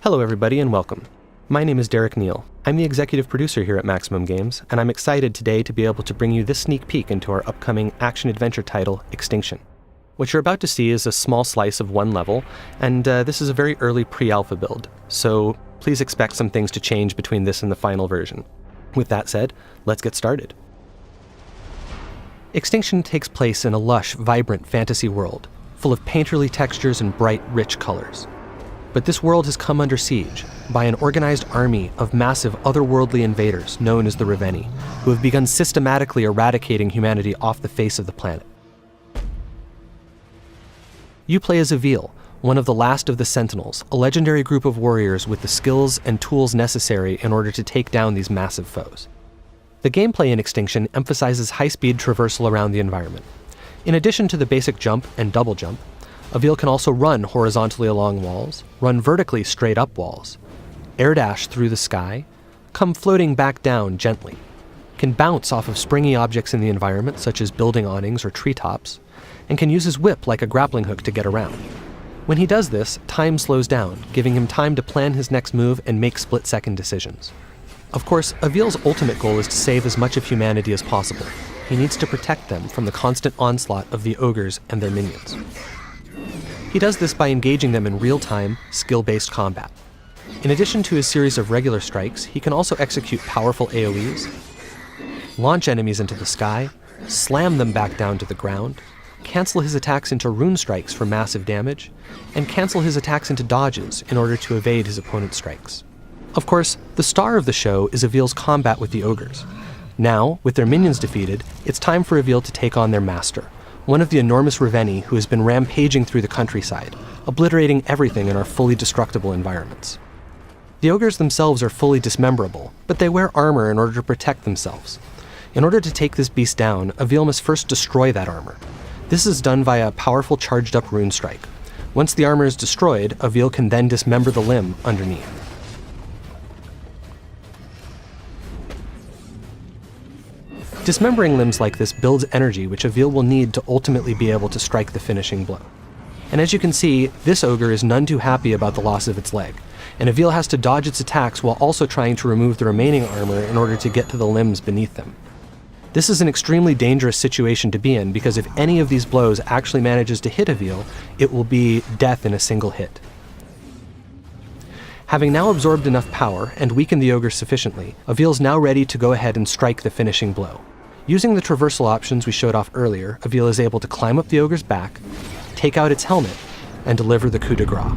Hello everybody and welcome. My name is Derek Neal. I'm the executive producer here at Maximum Games, and I'm excited today to be able to bring you this sneak peek into our upcoming action-adventure title, Extinction. What you're about to see is a small slice of one level, and this is a very early pre-alpha build, so please expect some things to change between this and the final version. With that said, let's get started. Extinction takes place in a lush, vibrant fantasy world, full of painterly textures and bright, rich colors. But this world has come under siege by an organized army of massive otherworldly invaders known as the Reveni, who have begun systematically eradicating humanity off the face of the planet. You play as Avil, one of the last of the Sentinels, a legendary group of warriors with the skills and tools necessary in order to take down these massive foes. The gameplay in Extinction emphasizes high-speed traversal around the environment. In addition to the basic jump and double jump, Avil can also run horizontally along walls, run vertically straight up walls, air dash through the sky, come floating back down gently, can bounce off of springy objects in the environment such as building awnings or treetops, and can use his whip like a grappling hook to get around. When he does this, time slows down, giving him time to plan his next move and make split-second decisions. Of course, Avil's ultimate goal is to save as much of humanity as possible. He needs to protect them from the constant onslaught of the ogres and their minions. He does this by engaging them in real-time, skill-based combat. In addition to his series of regular strikes, he can also execute powerful AoEs, launch enemies into the sky, slam them back down to the ground, cancel his attacks into rune strikes for massive damage, and cancel his attacks into dodges in order to evade his opponent's strikes. Of course, the star of the show is Avil's combat with the ogres. Now, with their minions defeated, it's time for Avil to take on their master, one of the enormous Reveni who has been rampaging through the countryside, obliterating everything in our fully destructible environments. The ogres themselves are fully dismemberable, but they wear armor in order to protect themselves. In order to take this beast down, Avil must first destroy that armor. This is done via a powerful charged-up rune strike. Once the armor is destroyed, Avil can then dismember the limb underneath. Dismembering limbs like this builds energy which Avil will need to ultimately be able to strike the finishing blow. And as you can see, this ogre is none too happy about the loss of its leg, and Avil has to dodge its attacks while also trying to remove the remaining armor in order to get to the limbs beneath them. This is an extremely dangerous situation to be in because if any of these blows actually manages to hit Avil, it will be death in a single hit. Having now absorbed enough power and weakened the ogre sufficiently, Avil is now ready to go ahead and strike the finishing blow. Using the traversal options we showed off earlier, Avil is able to climb up the ogre's back, take out its helmet, and deliver the coup de grace.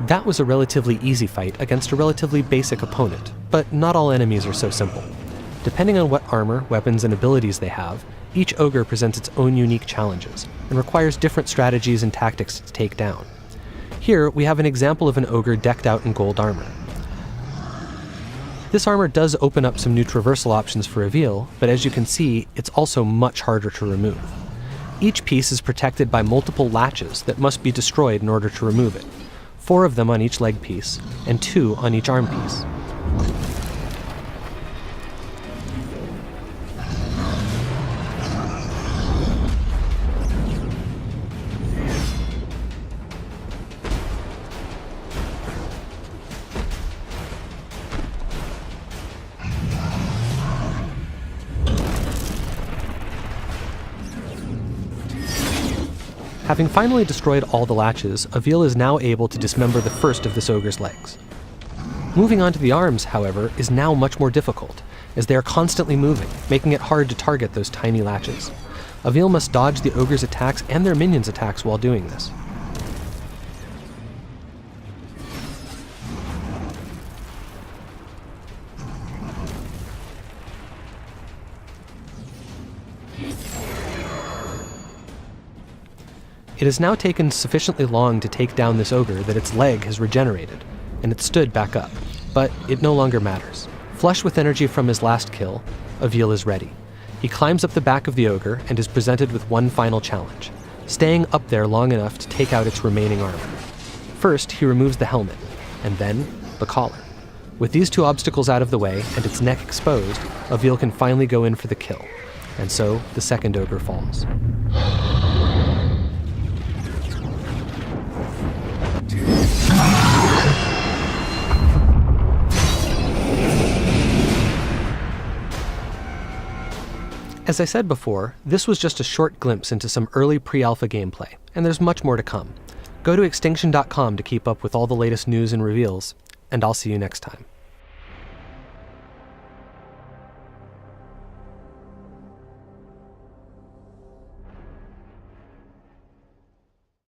That was a relatively easy fight against a relatively basic opponent, but not all enemies are so simple. Depending on what armor, weapons, and abilities they have, each ogre presents its own unique challenges, and requires different strategies and tactics to take down. Here, we have an example of an ogre decked out in gold armor. This armor does open up some new traversal options for Avil, but as you can see, it's also much harder to remove. Each piece is protected by multiple latches that must be destroyed in order to remove it. 4 of them on each leg piece, and 2 on each arm piece. Having finally destroyed all the latches, Avil is now able to dismember the first of this ogre's legs. Moving on to the arms, however, is now much more difficult, as they are constantly moving, making it hard to target those tiny latches. Avil must dodge the ogre's attacks and their minions' attacks while doing this. It has now taken sufficiently long to take down this ogre that its leg has regenerated, and it stood back up, but it no longer matters. Flush with energy from his last kill, Avil is ready. He climbs up the back of the ogre and is presented with one final challenge, staying up there long enough to take out its remaining armor. First, he removes the helmet, and then the collar. With these two obstacles out of the way and its neck exposed, Avil can finally go in for the kill. And so, the second ogre falls. As I said before, this was just a short glimpse into some early pre-alpha gameplay, and there's much more to come. Go to Extinction.com to keep up with all the latest news and reveals, and I'll see you next time.